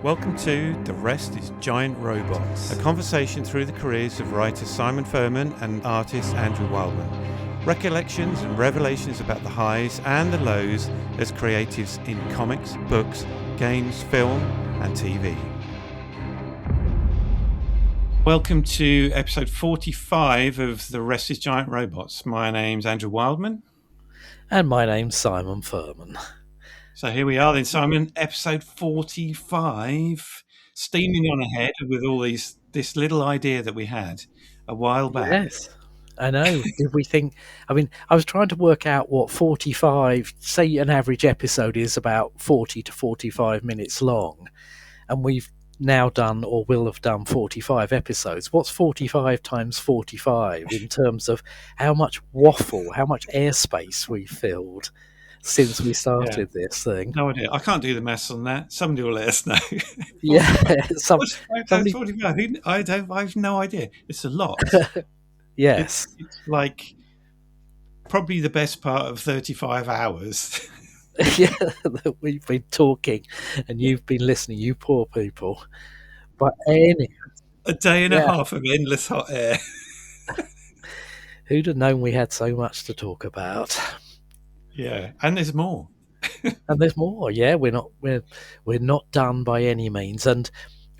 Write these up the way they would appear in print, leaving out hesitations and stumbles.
Welcome to The Rest is Giant Robots, a conversation through the careers of writer Simon Furman and artist Andrew Wildman. Recollections and revelations about the highs and the lows as creatives in comics, books, games, film and TV. Welcome to episode 45 of The Rest is Giant Robots. My name's Andrew Wildman. And my name's Simon Furman. So here we are then, Simon, episode 45, steaming on ahead with all this little idea that we had a while back. Yes, I know. Did we think, I was trying to work out what 45, say an average episode is about 40 to 45 minutes long, and we've now done or will have done 45 episodes. What's 45 times 45 in terms of how much waffle, how much airspace we've filled since we started this thing? No idea. I can't do the maths on that. Somebody will let us know. Yeah. Somebody... 45? I have no idea. It's a lot. Yes. It's like probably the best part of 35 hours. Yeah, that we've been talking and you've been listening, you poor people. But a day and a half of endless hot air. Who'd have known we had so much to talk about? Yeah, and there's more. And there's more. Yeah, we're not done by any means. And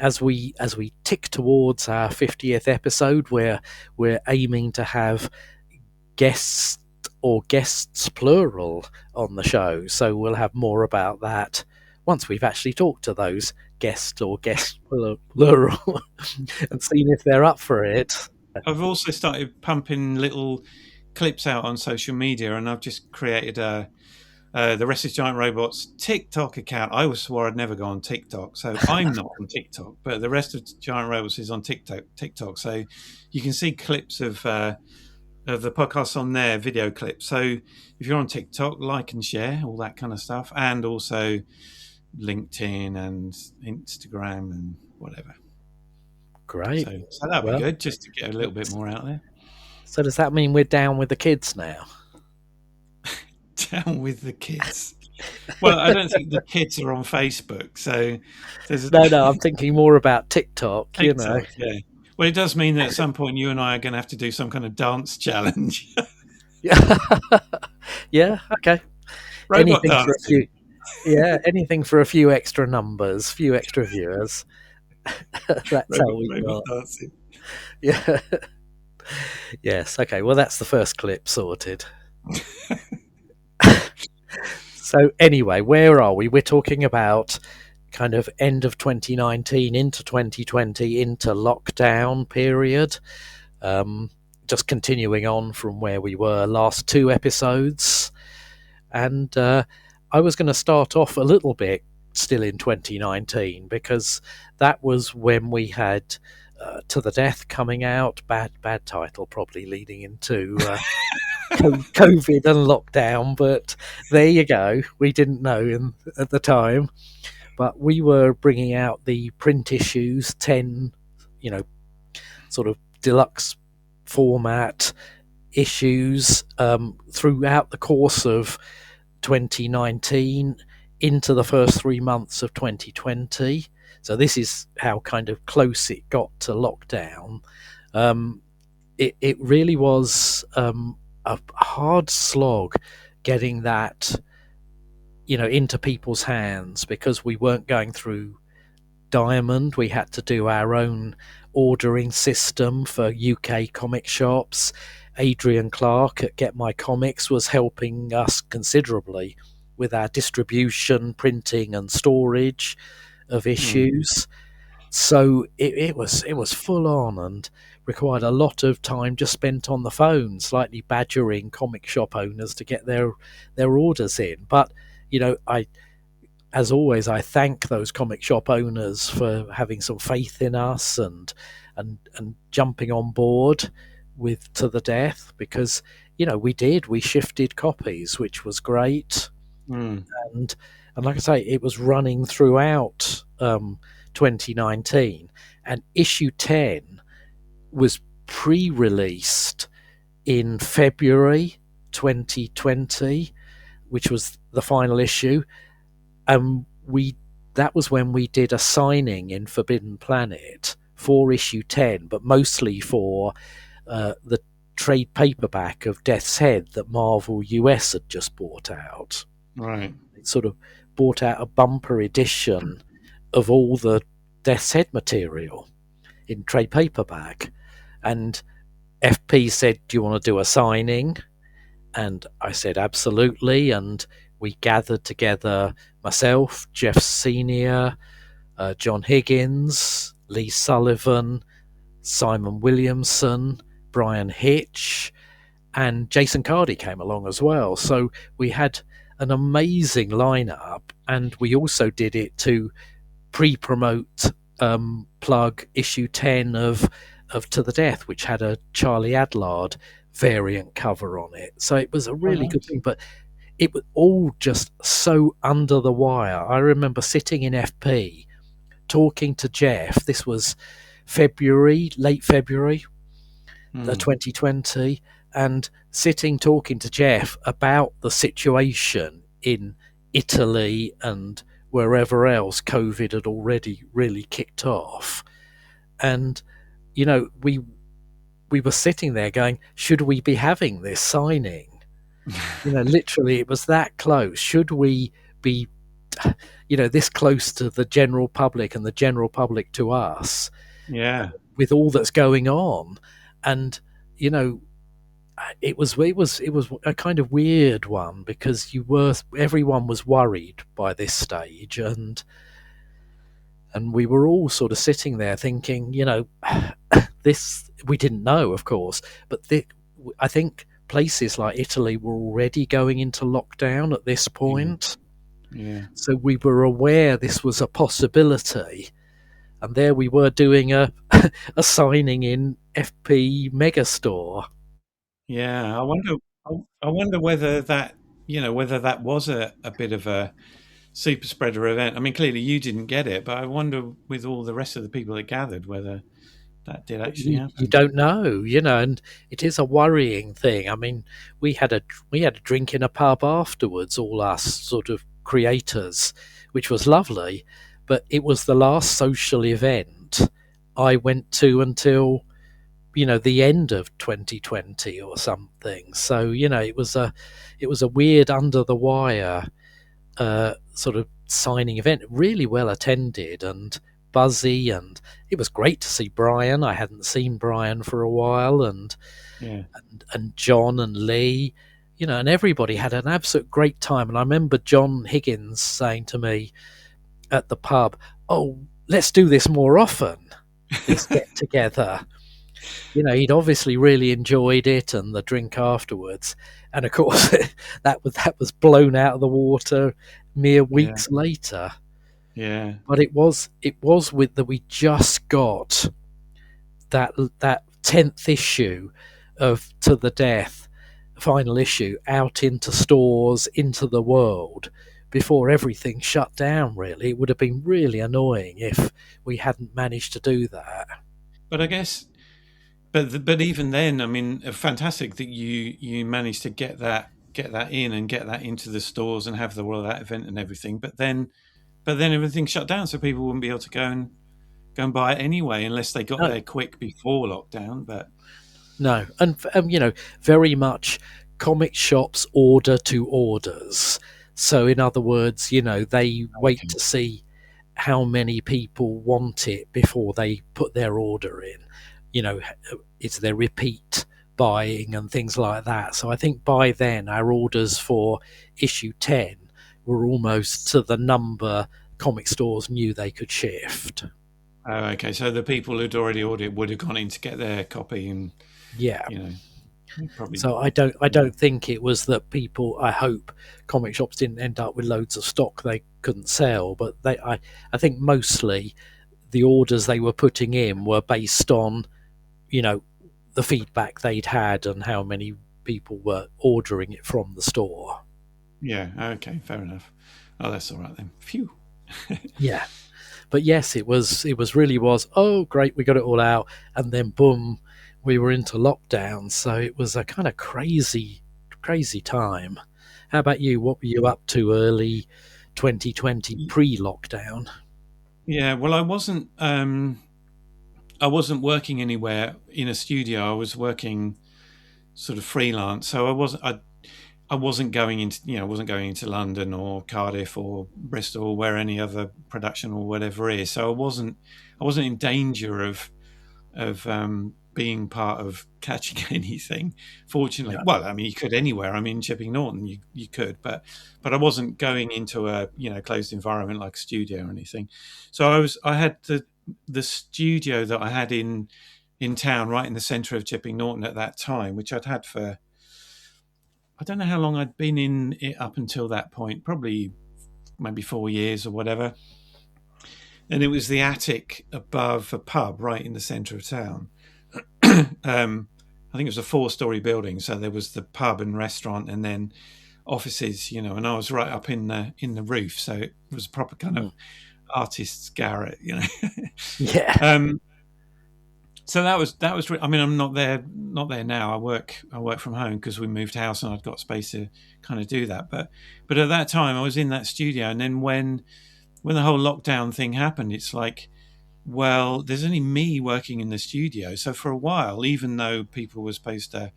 as we tick towards our 50th episode, we're aiming to have guests or guests plural on the show. So we'll have more about that once we've actually talked to those guests or guests plural and seen if they're up for it. I've also started pumping little clips out on social media, and I've just created the Rest is Giant Robots TikTok account. I was swore I'd never go on TikTok, so I'm not on TikTok, but the Rest of Giant Robots is on TikTok, so you can see clips of the podcast on there, video clips. So if you're on TikTok, like and share, all that kind of stuff, and also LinkedIn and Instagram and whatever. Great. So that'd be good, just to get a little bit more out there. So does that mean we're down with the kids now? Down with the kids? Well, I don't think the kids are on Facebook, so No, I'm thinking more about TikTok, you know. Yeah. Well, it does mean that at some point you and I are going to have to do some kind of dance challenge. Yeah, okay. Robot dancing. Anything for a few extra numbers, few extra viewers. That's how we got. Dancing. Yeah. Yes, okay. Well, that's the first clip sorted. So anyway, where are we? We're talking about kind of end of 2019 into 2020 into lockdown period. Just continuing on from where we were last two episodes. And I was going to start off a little bit still in 2019 because that was when we had To the Death coming out. Bad title, probably leading into COVID and lockdown, but there you go. We didn't know at the time, but we were bringing out the print issues, 10, sort of deluxe format issues throughout the course of 2019 into the first 3 months of 2020. So this is how kind of close it got to lockdown. It really was a hard slog getting that, into people's hands because we weren't going through Diamond. We had to do our own ordering system for UK comic shops. Adrian Clark at Get My Comics was helping us considerably with our distribution, printing and storage of issues. So it was full on and required a lot of time just spent on the phone, slightly badgering comic shop owners to get their orders in. But as always, I thank those comic shop owners for having some faith in us and jumping on board with To the Death, because we shifted copies, which was great. And like I say, it was running throughout 2019, and issue 10 was pre-released in February 2020, which was the final issue. We that was when we did a signing in Forbidden Planet for issue 10, but mostly for the trade paperback of Death's Head that Marvel US had just bought out. Right. It sort of bought out a bumper edition of all the Death's Head material in trade paperback. And FP said, do you want to do a signing? And I said, absolutely. And we gathered together myself, Jeff Senior, John Higgins, Lee Sullivan, Simon Williamson, Brian Hitch, and Jason Cardy came along as well. So we had an amazing lineup, and we also did it to pre-promote, plug issue 10 of To the Death, which had a Charlie Adlard variant cover on it. So it was a really good thing, but it was all just so under the wire. I remember sitting in FP talking to Jeff. This was late February, 2020, and sitting talking to Jeff about the situation in Italy and wherever else COVID had already really kicked off. And, you know, we were sitting there going, should we be having this signing? You know, literally it was that close. Should we be, you know, this close to the general public and the general public to us? Yeah. With all that's going on. And, you know, it was a kind of weird one, because everyone was worried by this stage, and we were all sort of sitting there thinking, you know, this, we didn't know, of course, but I think places like Italy were already going into lockdown at this point. Yeah. So we were aware this was a possibility, and there we were doing a signing in FP Megastore. Yeah, I wonder whether that, you know, whether that was a bit of a super spreader event. I mean, clearly you didn't get it, but I wonder with all the rest of the people that gathered whether that did actually happen. You don't know, you know, and it is a worrying thing. I mean, we had a drink in a pub afterwards, all us sort of creators, which was lovely, but it was the last social event I went to until, you know, the end of 2020 or something. So, you know, it was a weird under the wire sort of signing event, really well attended and buzzy, and it was great to see Brian. I hadn't seen Brian for a while, and John and Lee, you know, and everybody had an absolute great time. And I remember John Higgins saying to me at the pub, "Oh, let's do this more often, this get together." You know, he'd obviously really enjoyed it, and the drink afterwards. And of course, that was blown out of the water mere weeks later. Yeah. But it was with that we just got that 10th issue of To the Death, final issue, out into stores, into the world, before everything shut down, really. It would have been really annoying if we hadn't managed to do that. But I guess... But even then, I mean, fantastic that you managed to get that in and get that into the stores and have that event and everything. But then everything shut down, so people wouldn't be able to go and buy it anyway, unless they got there quick before lockdown. But no, and you know, very much comic shops order to orders. So in other words, you know, they wait to see how many people want it before they put their order in. You know, it's their repeat buying and things like that. So I think by then our orders for issue 10 were almost to the number comic stores knew they could shift. Oh, okay. So the people who'd already ordered would have gone in to get their copy, and you know, probably. So I don't think it was that people. I hope comic shops didn't end up with loads of stock they couldn't sell, but I think mostly the orders they were putting in were based on, you know, the feedback they'd had and how many people were ordering it from the store. Yeah, okay, fair enough. Oh, that's all right then. Phew. Yeah. But yes, it really was, oh, great, we got it all out. And then, boom, we were into lockdown. So it was a kind of crazy time. How about you? What were you up to early 2020 pre-lockdown. Yeah, well, I wasn't working anywhere in a studio. I was working sort of freelance, so I wasn't going into London or Cardiff or Bristol or where any other production or whatever is. So I wasn't in danger of being part of catching anything. Fortunately, well, I mean, you could anywhere. I mean, Chipping Norton, you could, but I wasn't going into a closed environment like a studio or anything. So I had the studio that I had in town, right in the centre of Chipping Norton at that time, which I'd had for, I don't know how long I'd been in it up until that point, probably maybe 4 years or whatever. And it was the attic above a pub right in the centre of town. I think it was a 4-story building, so there was the pub and restaurant, and then offices, and I was right up in the roof, so it was a proper kind of artist's garret, Yeah. So that was. I mean, I'm not there now. I work from home because we moved house and I'd got space to kind of do that. But at that time, I was in that studio, and then when the whole lockdown thing happened, it's like, well, there's only me working in the studio. So for a while, even though people were supposed to,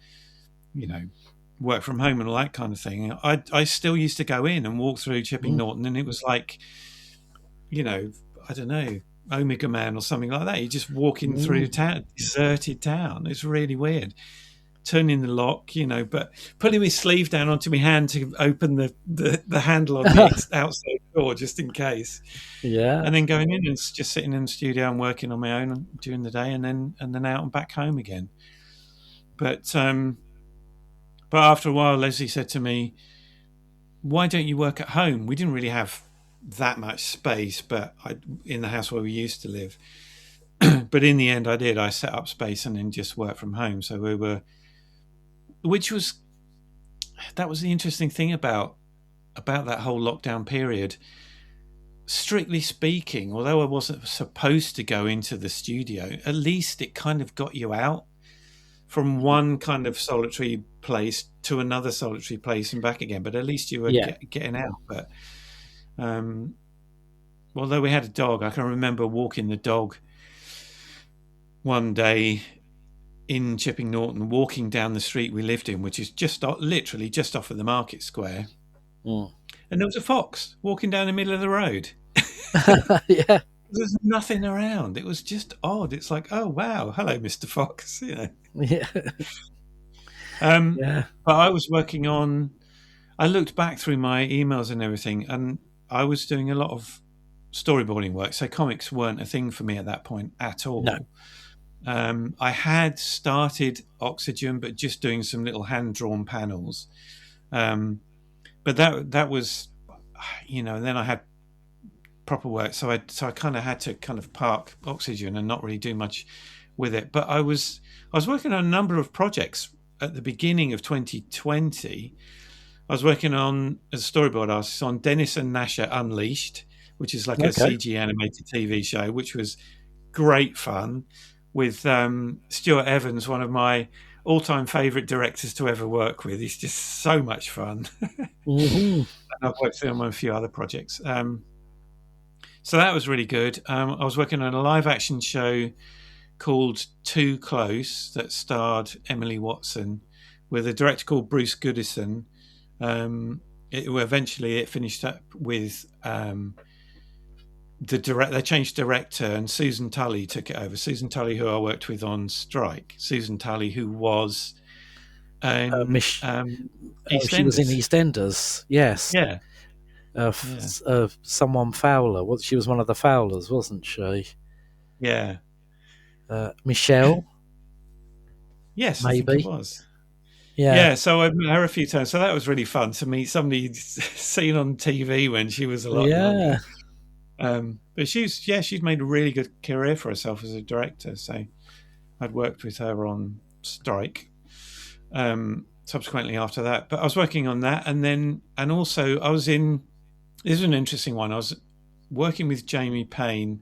work from home and all that kind of thing, I still used to go in and walk through Chipping Norton, and it was like, I don't know, Omega Man or something like that. You're just walking through town, deserted town. It's really weird. Turning the lock, but putting my sleeve down onto my hand to open the handle on the outside door just in case. Yeah. And then going in and just sitting in the studio and working on my own during the day, and then out and back home again. But after a while, Leslie said to me, "Why don't you work at home?" We didn't really have that much space, but in the house where we used to live. But in the end, I did. I set up space and then just worked from home. So we were, that was the interesting thing about that whole lockdown period. Strictly speaking, although I wasn't supposed to go into the studio, at least it kind of got you out from one kind of solitary place to another solitary place and back again. But at least you were getting out. But although we had a dog, I can remember walking the dog one day in Chipping Norton, walking down the street we lived in, which is literally just off of the Market Square. And there was a fox walking down the middle of the road. Yeah. There's nothing around. It was just odd. It's like, oh, wow. Hello, Mr. Fox. Yeah. But I was working on, I looked back through my emails and everything, and I was doing a lot of storyboarding work. So comics weren't a thing for me at that point at all. No. I had started Oxygen, but just doing some little hand-drawn panels. But that was, and then I had proper work. So I kind of had to kind of park Oxygen and not really do much with it. But I was working on a number of projects at the beginning of 2020. I was working on, as a storyboard artist, on Dennis and Nasher Unleashed, which is like a CG animated TV show, which was great fun, with Stuart Evans, one of my all-time favourite directors to ever work with. He's just so much fun. And I've worked with him on a few other projects. So that was really good. I was working on a live-action show called Too Close that starred Emily Watson with a director called Bruce Goodison. Eventually it finished up with they changed director, and Susan Tully took it over. Susan Tully, who I worked with on Strike. Susan Tully, who was she was in EastEnders. Yes. Yeah. Someone Fowler. She was one of the Fowlers, wasn't she? Yeah. Michelle. Yes, maybe. I think it was. Yeah. So I met her a few times. So that was really fun to meet somebody seen on TV when she was a lot younger. But she's made a really good career for herself as a director. So I'd worked with her on Strike subsequently after that. But I was working on that, and also I was in, this is an interesting one, I was working with Jamie Payne,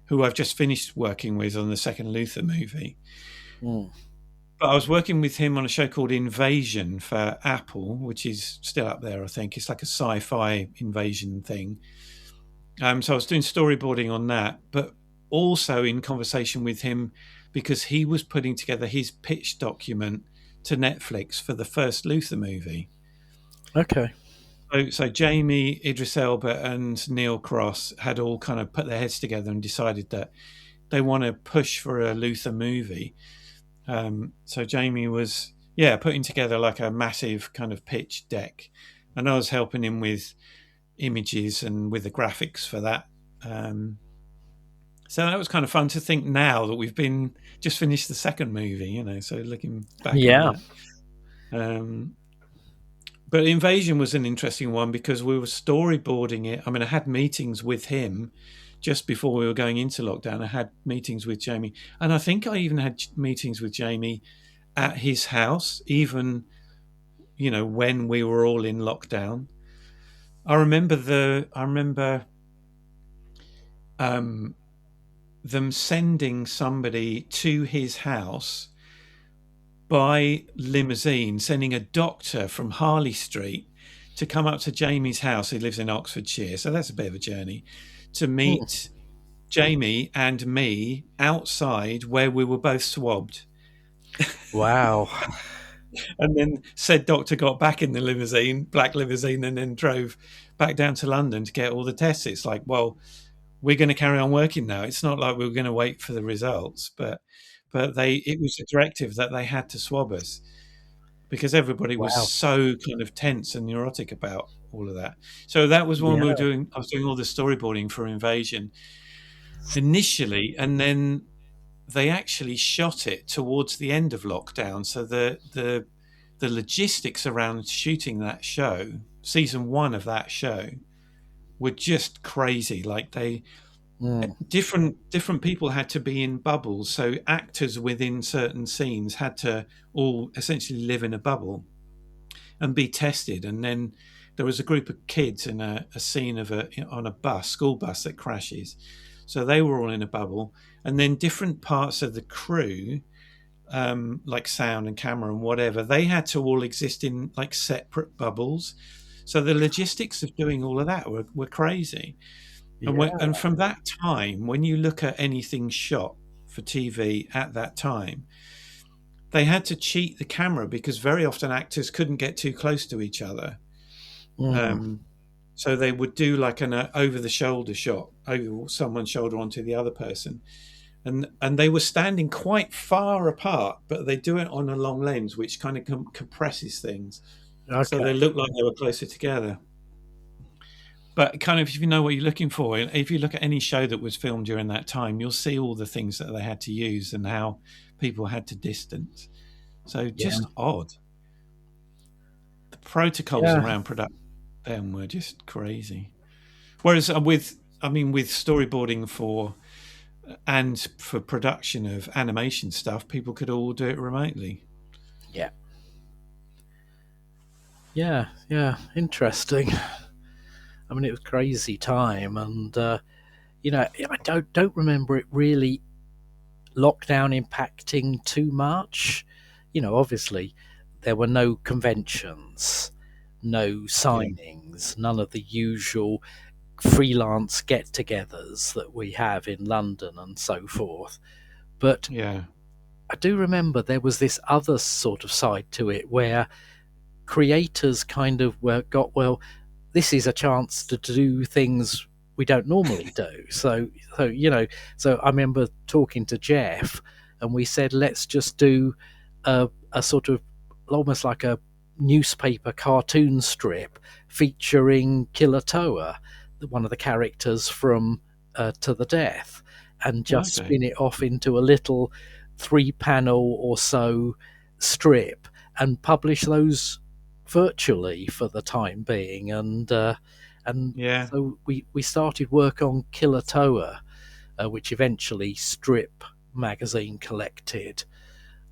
who I've just finished working with on the second Luther movie. But But I was working with him on a show called Invasion for Apple, which is still up there, I think. It's like a sci-fi invasion thing. So I was doing storyboarding on that, but also in conversation with him because he was putting together his pitch document to Netflix for the first Luther movie. Okay. So Jamie, Idris Elba, and Neil Cross had all kind of put their heads together and decided that they want to push for a Luther movie. So Jamie was, putting together like a massive kind of pitch deck, and I was helping him with images and with the graphics for that. So that was kind of fun to think now that we've just finished the second movie, so looking back on that. But Invasion was an interesting one because we were storyboarding it. I mean, I had meetings with him just before we were going into lockdown. I had meetings with Jamie, and I think I even had meetings with Jamie at his house, even, when we were all in lockdown. I remember them sending somebody to his house by limousine, sending a doctor from Harley Street to come up to Jamie's house. He lives in Oxfordshire, so that's a bit of a journey, to meet Jamie and me outside where we were both swabbed. Wow. And then said doctor got back in the limousine, black limousine, and then drove back down to London to get all the tests. It's like, well, we're going to carry on working now. It's not like we were going to wait for the results, but it was a directive that they had to swab us because everybody was so kind of tense and neurotic about all of that. So that was when I was doing all the storyboarding for Invasion initially, and then they actually shot it towards the end of lockdown. So the logistics around shooting that show, season 1 of that show, were just crazy. Like different people had to be in bubbles. So actors within certain scenes had to all essentially live in a bubble and be tested. And then there was a group of kids in a scene on a school bus that crashes. So they were all in a bubble. And then different parts of the crew, like sound and camera and whatever, they had to all exist in like separate bubbles. So the logistics of doing all of that were crazy. And from that time, when you look at anything shot for TV at that time, they had to cheat the camera because very often actors couldn't get too close to each other. So they would do like an over-the-shoulder shot, over someone's shoulder onto the other person. And they were standing quite far apart, but they do it on a long lens, which kind of compresses things. Okay. So they look like they were closer together. But kind of, if you know what you're looking for, if you look at any show that was filmed during that time, you'll see all the things that they had to use and how people had to distance. So just odd. The protocols around production then were just crazy. Whereas with storyboarding for production of animation stuff, people could all do it remotely. Yeah, interesting. I mean, it was a crazy time, and I don't remember it really lockdown impacting too much. Obviously there were no conventions, no signings, none of the usual freelance get-togethers that we have in London and so forth. But I do remember there was this other sort of side to it where creators kind of this is a chance to do things we don't normally do. So I remember talking to Jeff, and we said, let's just do a sort of almost like a newspaper cartoon strip featuring Killer Toa, one of the characters from To the Death, and just spin it off into a little 3-panel or so strip and publish those virtually for the time being. So we started work on Killer Toa, which eventually Strip magazine collected.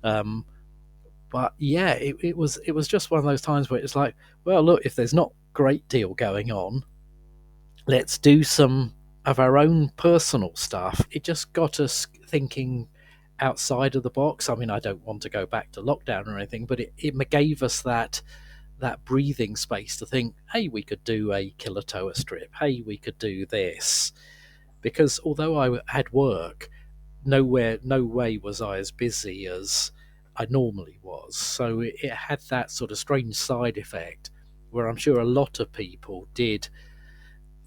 But it was just one of those times where it's like, well, look, if there's not a great deal going on, let's do some of our own personal stuff. It just got us thinking outside of the box. I mean, I don't want to go back to lockdown or anything, but it gave us that breathing space to think, hey, we could do a Kilatoa strip. Hey, we could do this. Because although I had work, no way was I as busy as I normally was. So it had that sort of strange side effect where I'm sure a lot of people did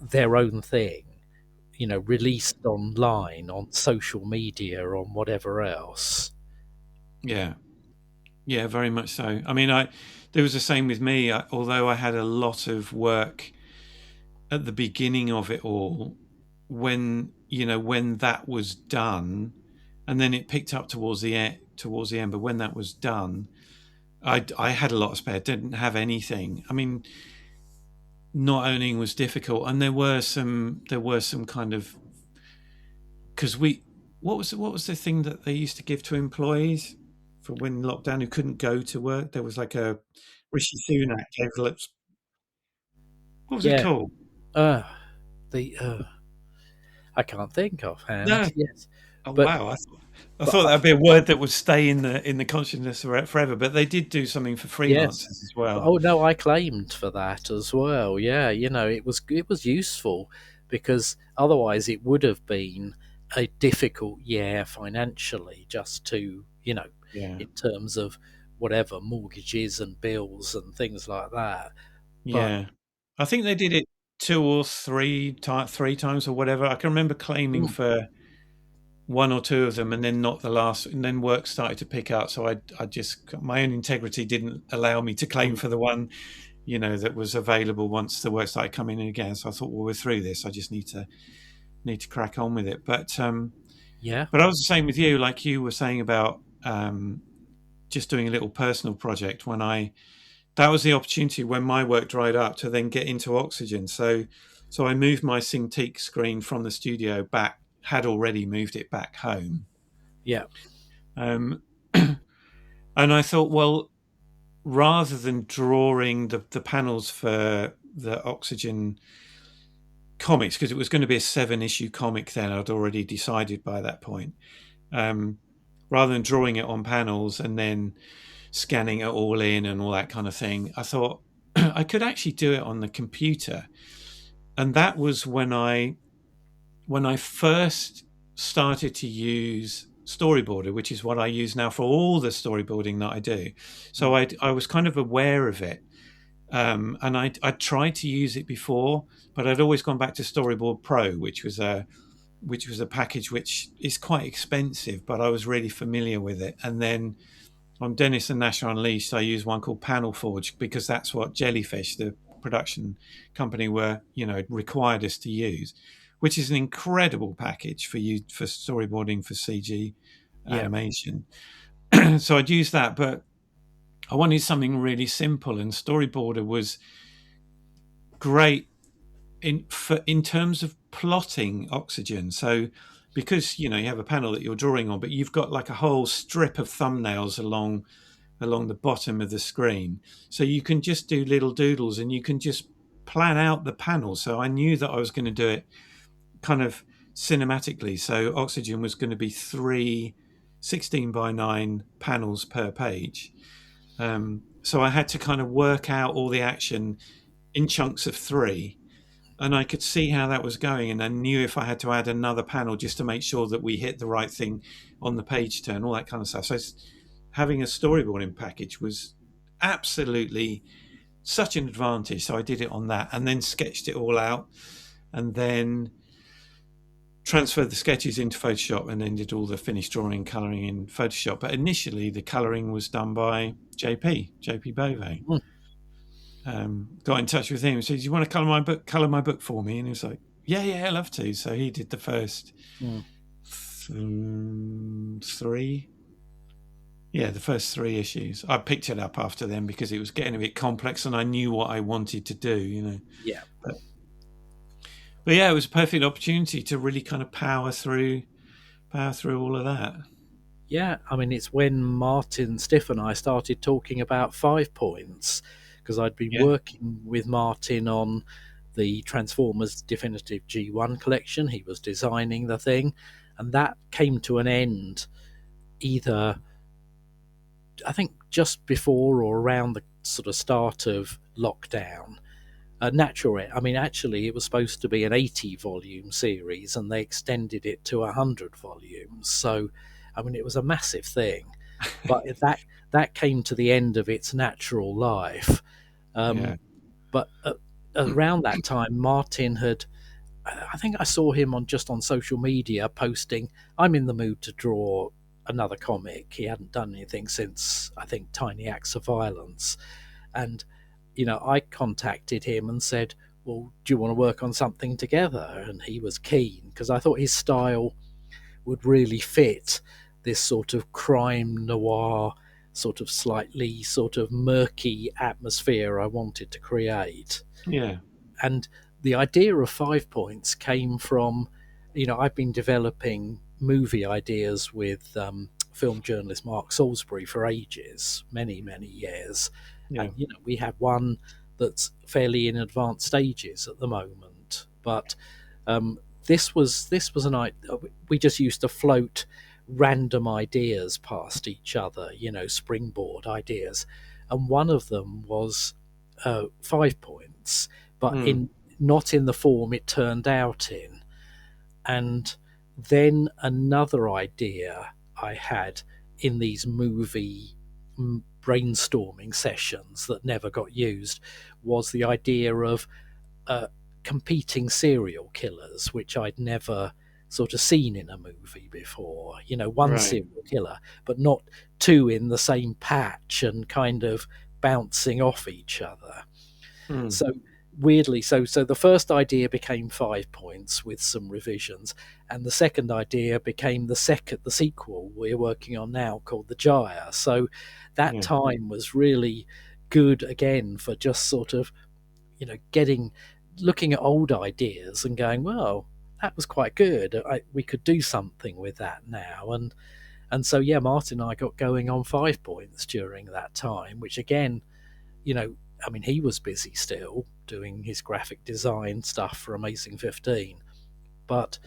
their own thing, released online, on social media, on whatever else. Yeah. Yeah, very much so. I mean, there was the same with me. Although I had a lot of work at the beginning of it all, when that was done, and then it picked up towards the end. But when that was done, I had a lot of spare. Didn't have anything. I mean, not owning was difficult, and there were some kind of, because what was the thing that they used to give to employees for when lockdown who couldn't go to work? There was like a Rishi Sunak envelopes. What was it Yeah. called? The I can't think offhand. No. Yes. Oh But wow! I thought that'd be a word that would stay in the consciousness forever. But they did do something for freelancers yes. as well. Oh no, I claimed for that as well. Yeah, it was useful, because otherwise it would have been a difficult year financially, just to, Yeah, in terms of whatever mortgages and bills and things like that. But yeah. I think they did it two or three times or whatever. I can remember claiming for one or two of them, and then not the last, and then work started to pick up. So I just, my own integrity didn't allow me to claim for the one, that was available once the work started coming in again. So I thought, well, we're through this. I just need to crack on with it. But yeah, but I was the same with you, like you were saying about just doing a little personal project. That was the opportunity when my work dried up to then get into Oxygen. So I moved my Cintiq screen from the studio back. Had already moved it back home. yeah, And I thought, well, rather than drawing the panels for the Oxygen comics, because it was going to be a 7-issue comic then, I'd already decided by that point, rather than drawing it on panels and then scanning it all in and all that kind of thing, I thought I could actually do it on the computer. And that was when I first started to use Storyboarder, which is what I use now for all the storyboarding that I do. So I was kind of aware of it, and I tried to use it before, but I'd always gone back to Storyboard Pro, which was a package which is quite expensive, but I was really familiar with it. And then on Dennis and Nash Unleashed, I used one called Panel Forge, because that's what Jellyfish, the production company, required us to use, which is an incredible package for storyboarding for CG animation. So I'd use that, but I wanted something really simple, and Storyboarder was great in terms of plotting Oxygen. So because you have a panel that you're drawing on, but you've got like a whole strip of thumbnails along the bottom of the screen, so you can just do little doodles and you can just plan out the panel. So I knew that I was going to do it kind of cinematically. So Oxygen was going to be 3 16:9 panels per page. So I had to kind of work out all the action in chunks of 3, and I could see how that was going, and I knew if I had to add another panel just to make sure that we hit the right thing on the page turn, all that kind of stuff. So having a storyboarding package was absolutely such an advantage. So I did it on that, and then sketched it all out, and then transferred the sketches into Photoshop, and then did all the finished drawing and colouring in Photoshop. But initially the colouring was done by JP Bove. Got in touch with him and said, do you want to colour my book for me? And he was like, yeah, I'd love to. So he did the first 3. Yeah, the first 3 issues. I picked it up after them because it was getting a bit complex and I knew what I wanted to do, Yeah. But yeah, it was a perfect opportunity to really kind of power through all of that. Yeah, I mean, it's when Martin Stiff and I started talking about 5 points, because I'd been working with Martin on the Transformers Definitive G1 collection. He was designing the thing, and that came to an end either, I think, just before or around the sort of start of lockdown. Natural. I mean, actually, it was supposed to be an 80-volume series, and they extended it to 100 volumes. So, I mean, it was a massive thing. But that came to the end of its natural life. Yeah. But around that time, Martin had, I think I saw him on social media posting, "I'm in the mood to draw another comic." He hadn't done anything since, I think, Tiny Acts of Violence. And, I contacted him and said, "Well, do you want to work on something together?" And he was keen, because I thought his style would really fit this sort of crime noir, sort of slightly sort of murky atmosphere I wanted to create. Yeah. And the idea of 5 Points came from, I've been developing movie ideas with film journalist Mark Salisbury for ages, many, many years. Yeah. And, we have one that's fairly in advanced stages at the moment. But this was an idea. We just used to float random ideas past each other, springboard ideas. And one of them was 5 Points, but not in the form it turned out in. And then another idea I had in these movie brainstorming sessions that never got used was the idea of competing serial killers, which I'd never sort of seen in a movie before. One Right. serial killer, but not two in the same patch and kind of bouncing off each other. So weirdly, so the first idea became 5 Points with some revisions, and the second idea became the sequel we're working on now, called The Gyre. So that time was really good again for just sort of, looking at old ideas and going, well, that was quite good. We could do something with that now. And so, Martin and I got going on 5 Points during that time, which again, I mean, he was busy still doing his graphic design stuff for Amazing 15, but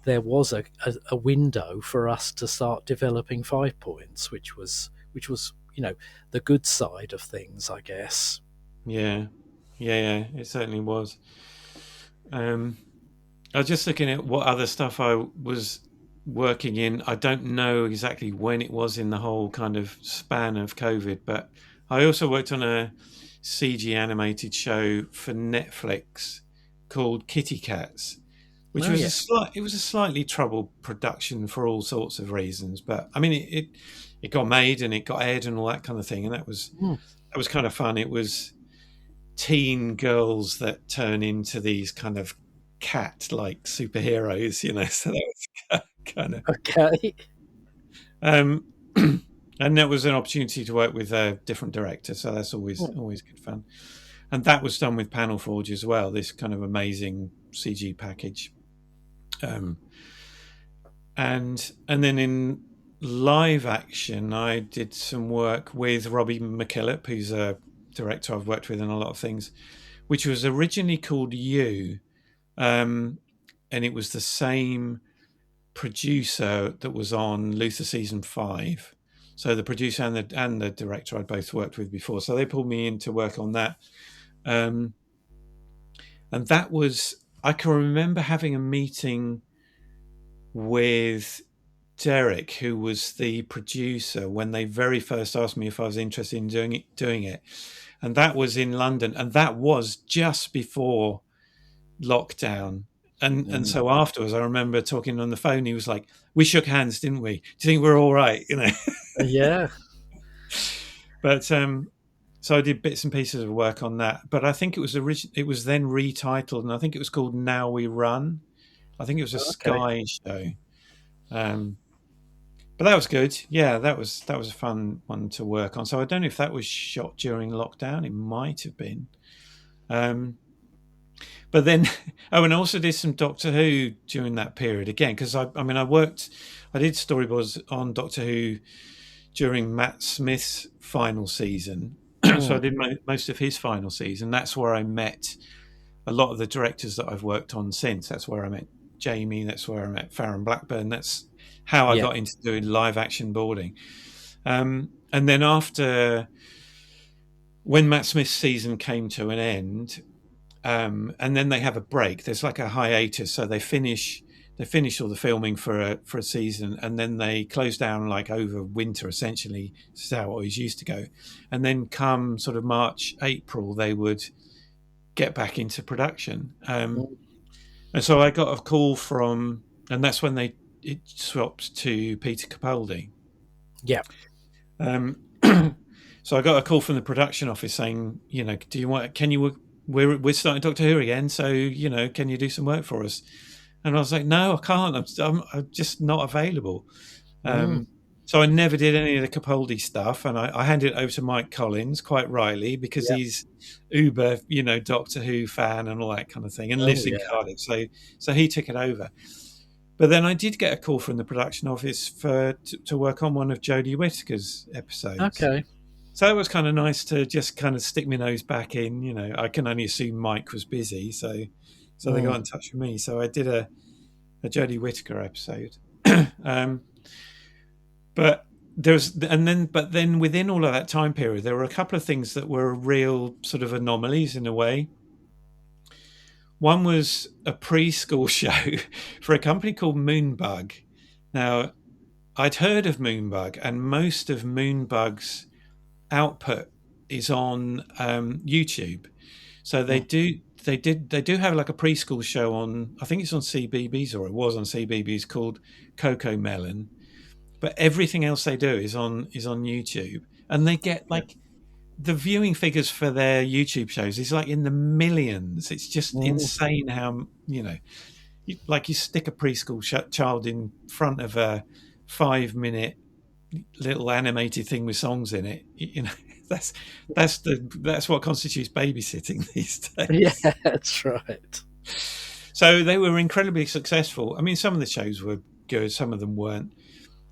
there was a window for us to start developing 5 Points, which was the good side of things, I guess. Yeah, it certainly was. I was just looking at what other stuff I was working in. I don't know exactly when it was in the whole kind of span of COVID, but I also worked on a CG animated show for Netflix called Kitti Katz, which was a slightly troubled production for all sorts of reasons. But I mean, it got made and it got aired and all that kind of thing, and that was kind of fun. It was teen girls that turn into these kind of cat-like superheroes, so that was kind of okay. And that was an opportunity to work with a different director, so that's always good fun. And that was done with Panel Forge as well, this kind of amazing CG package. And then in live action, I did some work with Robbie McKillop, who's a director I've worked with in a lot of things, which was originally called You, and it was the same producer that was on Luther season 5. So the producer and the director I'd both worked with before, so they pulled me in to work on that. And that was, I can remember having a meeting with Derek, who was the producer, when they very first asked me if I was interested in doing it. And that was in London, and that was just before lockdown. And so afterwards, I remember talking on the phone. He was like, "We shook hands, didn't we? Do you think we're all right?" Yeah. But so I did bits and pieces of work on that. But I think it was then retitled, and I think it was called Now We Run. I think it was a Sky show. But that was good. Yeah, that was a fun one to work on. So I don't know if that was shot during lockdown. It might have been. But then, and I also did some Doctor Who during that period again, because I did storyboards on Doctor Who during Matt Smith's final season. So I did most of his final season. That's where I met a lot of the directors that I've worked on since. That's where I met Jamie. That's where I met Farron Blackburn. That's how I got into doing live action boarding. And then after, when Matt Smith's season came to an end, and then they have a break. There's like a hiatus, so they finish all the filming for a season, and then they close down like over winter. Essentially, this is how it always used to go. And then come sort of March, April, they would get back into production. And so I got a call from, and that's when it swapped to Peter Capaldi. Yeah. So I got a call from the production office saying, we're starting Doctor Who again, so can you do some work for us? And I was like, no, I can't. I'm just not available. So I never did any of the Capaldi stuff, and I handed it over to Mike Collins, quite rightly, because he's uber, Doctor Who fan and all that kind of thing, and lives in Cardiff. So he took it over. But then I did get a call from the production office to work on one of Jodie Whittaker's episodes. Okay. So it was kind of nice to just kind of stick my nose back in. I can only assume Mike was busy, so they got in touch with me. So I did a Jodie Whittaker episode. But then within all of that time period, there were a couple of things that were real sort of anomalies in a way. One was a preschool show for a company called Moonbug. Now, I'd heard of Moonbug, and most of Moonbug's output is on YouTube. So they do have like a preschool show on, I think it's on CBeebies, or it was on CBeebies, called Coco Melon. But everything else they do is on YouTube, and they get like the viewing figures for their YouTube shows is like in the millions. It's just insane how you stick a preschool child in front of a 5-minute little animated thing with songs in it. That's what constitutes babysitting these days. Yeah, that's right. So they were incredibly successful. I mean, some of the shows were good, some of them weren't.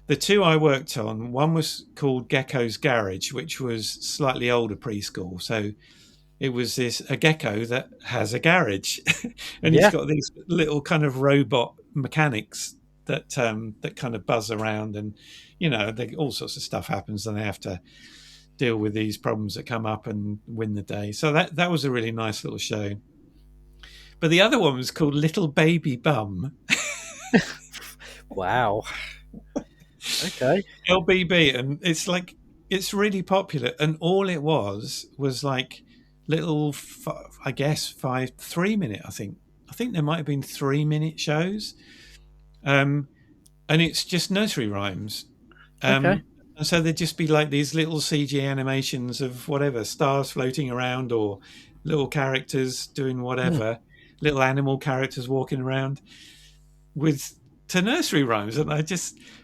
The two I worked on, one was called Gecko's Garage, which was slightly older preschool. So it was a gecko that has a garage, and he's got these little kind of robot mechanics that kind of buzz around, and all sorts of stuff happens, and they have to deal with these problems that come up and win the day. So that was a really nice little show. But the other one was called Little Baby Bum. Wow. Okay. LBB, and it's really popular, and all it was like little, I guess 3-minute. I think there might have been 3-minute shows, and it's just nursery rhymes. And so there'd just be like these little CG animations of whatever, stars floating around, or little characters doing whatever, little animal characters walking around to nursery rhymes. And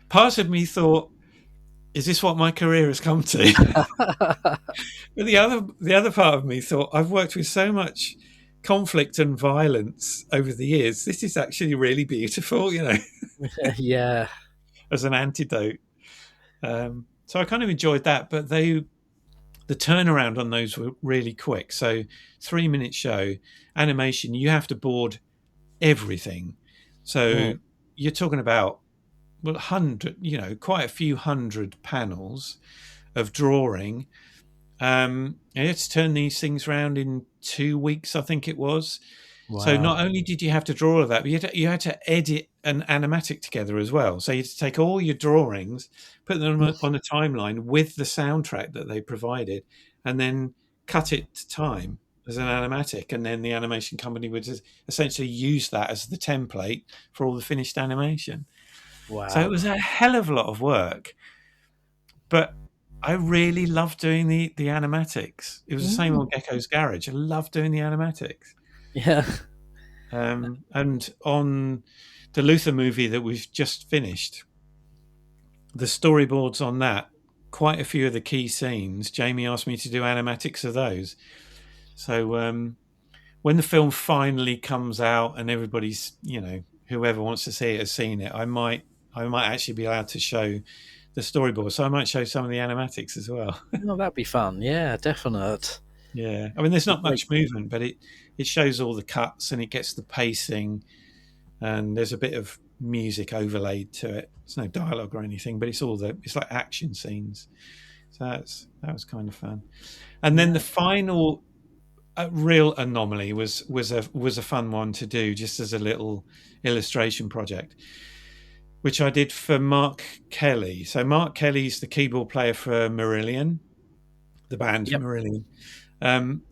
part of me thought, is this what my career has come to? But the other part of me thought, I've worked with so much conflict and violence over the years. This is actually really beautiful, Yeah. As an antidote. So I kind of enjoyed that, but the turnaround on those were really quick. So 3-minute show, animation, you have to board everything. So you're talking about, well, quite a few hundred panels of drawing. You had to turn these things around in 2 weeks, I think it was. Wow. So not only did you have to draw all of that, but you had to edit an animatic together as well. So you had to take all your drawings, put them on a timeline with the soundtrack that they provided, and then cut it to time as an animatic. And then the animation company would essentially use that as the template for all the finished animation. Wow. So it was a hell of a lot of work. But I really loved doing the animatics. It was the same on Gecko's Garage. I loved doing the animatics. Yeah. And on the Luther movie that we've just finished, the storyboards on that, quite a few of the key scenes, Jamie asked me to do animatics of those. So when the film finally comes out and everybody's, whoever wants to see it has seen it, I might actually be allowed to show the storyboard. So I might show some of the animatics as well. Oh, that'd be fun. Yeah, definite. Yeah. I mean, there's not much movement, but it shows all the cuts and it gets the pacing. and there's a bit of music overlaid to it. It's no dialogue or anything, but it's like action scenes. So that was kind of fun. And then the final real anomaly was a fun one to do, just as a little illustration project, which I did for Mark Kelly. So Mark Kelly's the keyboard player for Marillion, the band Marillion. And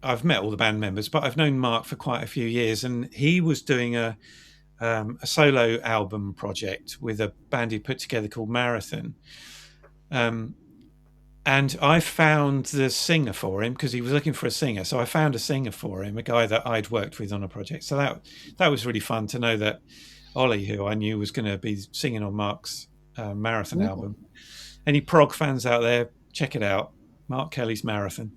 I've met all the band members, but I've known Mark for quite a few years, and he was doing a solo album project with a band he put together called Marathon. And I found the singer for him because he was looking for a singer. So I found a singer for him, a guy that I'd worked with on a project. So that was really fun to know that Ollie, who I knew was going to be singing on Mark's Marathon album. Any prog fans out there, check it out, Mark Kelly's Marathon.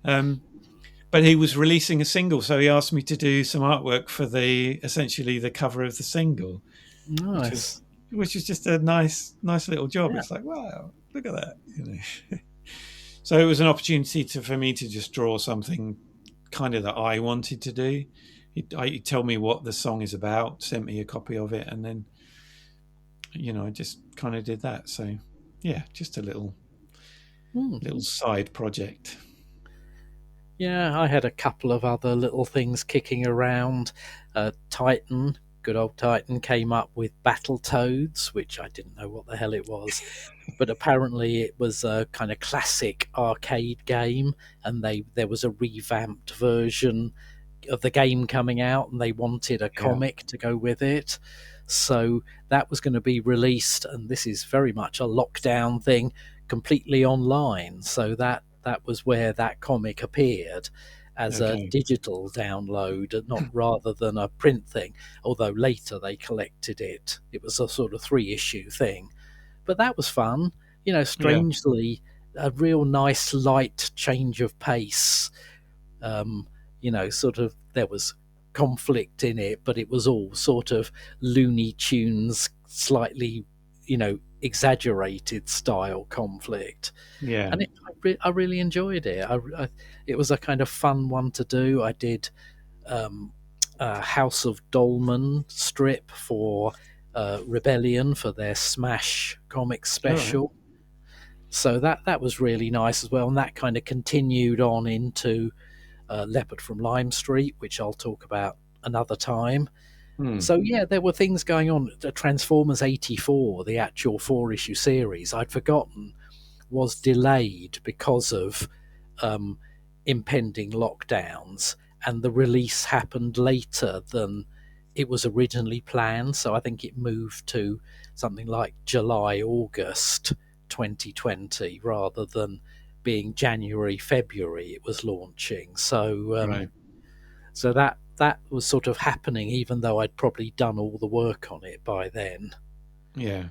But he was releasing a single, so he asked me to do some artwork for essentially the cover of the single. Nice. Which is just a nice little job. It's like, wow, look at that, So it was an opportunity for me to just draw something kind of that I wanted to do. He'd tell me what the song is about, sent me a copy of it, and then, I just kind of did that. So, yeah, just a little side project. Yeah, I had a couple of other little things kicking around. Titan, good old Titan, came up with Battletoads, which I didn't know what the hell it was. But apparently it was a kind of classic arcade game, and there was a revamped version of the game coming out, and they wanted a comic to go with it. So that was going to be released, and this is very much a lockdown thing, completely online. So that was where that comic appeared as a digital download, not rather than a print thing, although later they collected it. It was a sort of 3-issue thing. But that was fun. Strangely, a real nice light change of pace. Sort of there was conflict in it, but it was all sort of Looney Tunes, slightly, exaggerated style conflict. Yeah. And I really enjoyed it. It was a kind of fun one to do. I did a House of Dolmann strip for Rebellion for their Smash comic special. So that was really nice as well, and that kind of continued on into Leopard from Lime Street, which I'll talk about another time. So yeah, there were things going on. The Transformers 84, the actual 4-issue series, I'd forgotten, was delayed because of impending lockdowns, and the release happened later than it was originally planned. So I think it moved to something like July, August 2020 rather than being January, February it was launching. So so that was sort of happening, even though I'd probably done all the work on it by then. Yeah.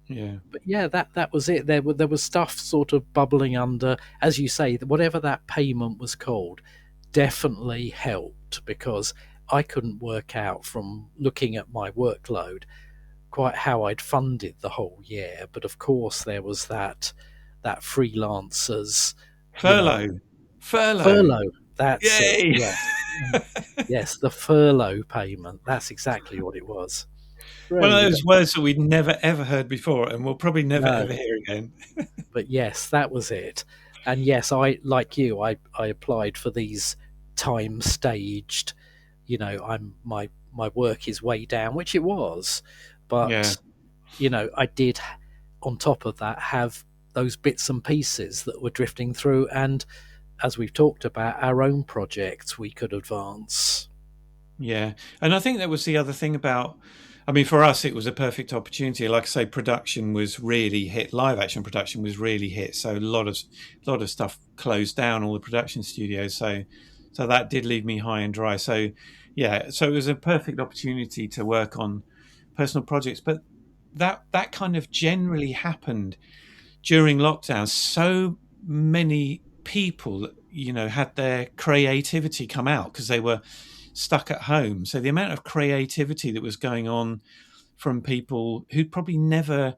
But yeah, that was it. There was stuff sort of bubbling under, as you say, whatever that payment was called definitely helped, because I couldn't work out from looking at my workload quite how I'd funded the whole year. But of course there was that freelancers furlough. That's Yay! it. Yes, the furlough payment. That's exactly what it was. One of those words that we'd never ever heard before, and we'll probably never ever hear again. But yes, that was it. And yes, I, like you, I applied for these time staged. My work is way down, which it was, but I did, on top of that, have those bits and pieces that were drifting through, and as we've talked about, our own projects we could advance. Yeah, and I think that was the other thing about, I mean, for us, it was a perfect opportunity. Like I say, production was really hit. Live action production was really hit. So a lot of stuff closed down, all the production studios. So that did leave me high and dry. So yeah, so it was a perfect opportunity to work on personal projects. But that kind of generally happened during lockdown. So many people, had their creativity come out because they were stuck at home. So the amount of creativity that was going on from people who'd probably never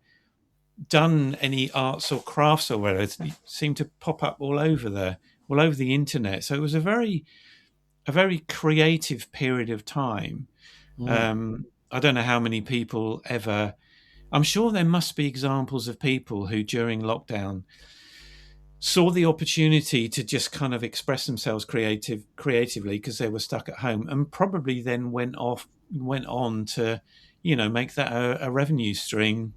done any arts or crafts or whatever seemed to pop up all over the internet. So it was a very a very creative period of time. I don't know how many people ever. I'm sure there must be examples of people who during lockdown saw the opportunity to just kind of express themselves creatively because they were stuck at home, and probably then went on to, make that a revenue stream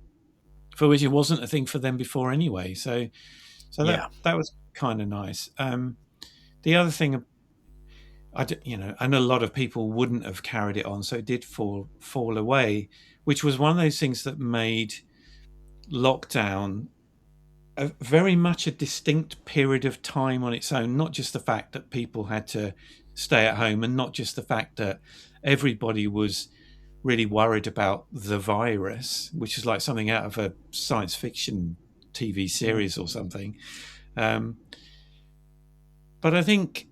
for which it wasn't a thing for them before anyway. So that was kind of nice. The other thing, and a lot of people wouldn't have carried it on, so it did fall away, which was one of those things that made lockdown very much a distinct period of time on its own. Not just the fact that people had to stay at home, and not just the fact that everybody was really worried about the virus, which is like something out of a science fiction TV series or something. But I think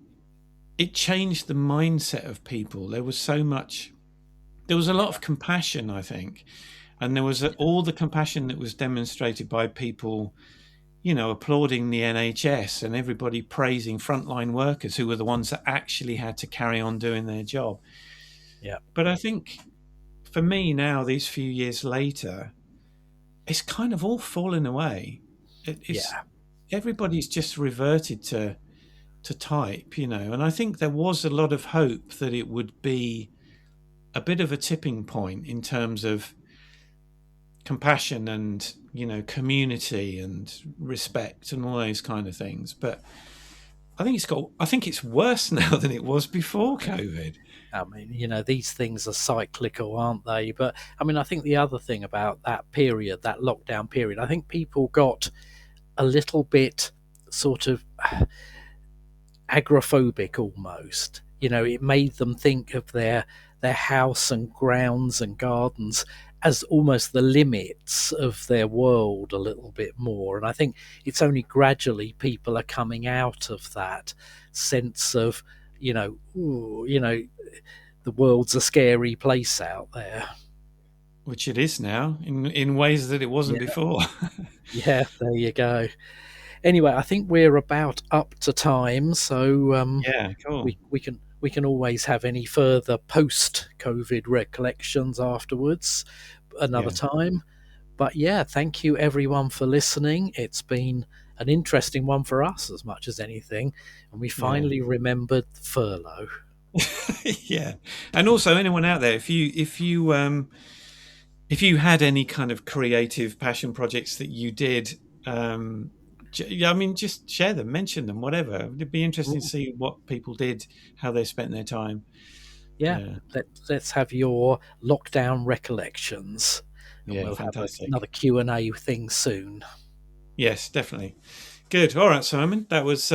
it changed the mindset of people. There was a lot of compassion, I think. And there was all the compassion that was demonstrated by people, applauding the NHS and everybody praising frontline workers who were the ones that actually had to carry on doing their job. Yeah. But I think for me now, these few years later, it's kind of all fallen away. Everybody's just reverted to type, and I think there was a lot of hope that it would be a bit of a tipping point in terms of compassion and community and respect and all those kind of things. But I think it's worse now than it was before COVID. I mean, these things are cyclical, aren't they? But I mean, I think the other thing about that period, that lockdown period, I think people got a little bit sort of agoraphobic almost. It made them think of their house and grounds and gardens as almost the limits of their world a little bit more. And I think it's only gradually people are coming out of that sense of, the world's a scary place out there. Which it is now in ways that it wasn't before. Yeah, there you go. Anyway, I think we're about up to time, so cool. We can always have any further post-COVID recollections afterwards another time. But thank you everyone for listening. It's been an interesting one for us as much as anything, and we finally remembered Furlough. Yeah, and also anyone out there, if you had any kind of creative passion projects that you did, just share them, mention them, whatever. It'd be interesting to see what people did, how they spent their time. Let's have your lockdown recollections. And we'll fantastic. Have another Q&A thing soon. Yes, definitely. Good. All right, Simon. That was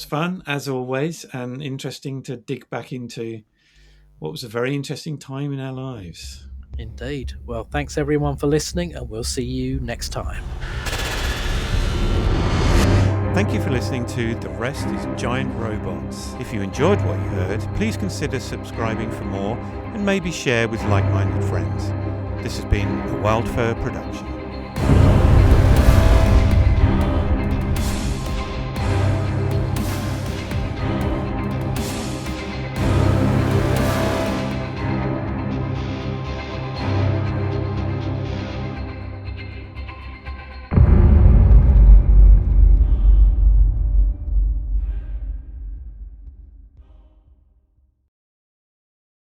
fun as always, and interesting to dig back into what was a very interesting time in our lives. Indeed. Well, thanks everyone for listening, and we'll see you next time. Thank you for listening to The Rest is Giant Robots. If you enjoyed what you heard, please consider subscribing for more and maybe share with like-minded friends. This has been a Wildfur production.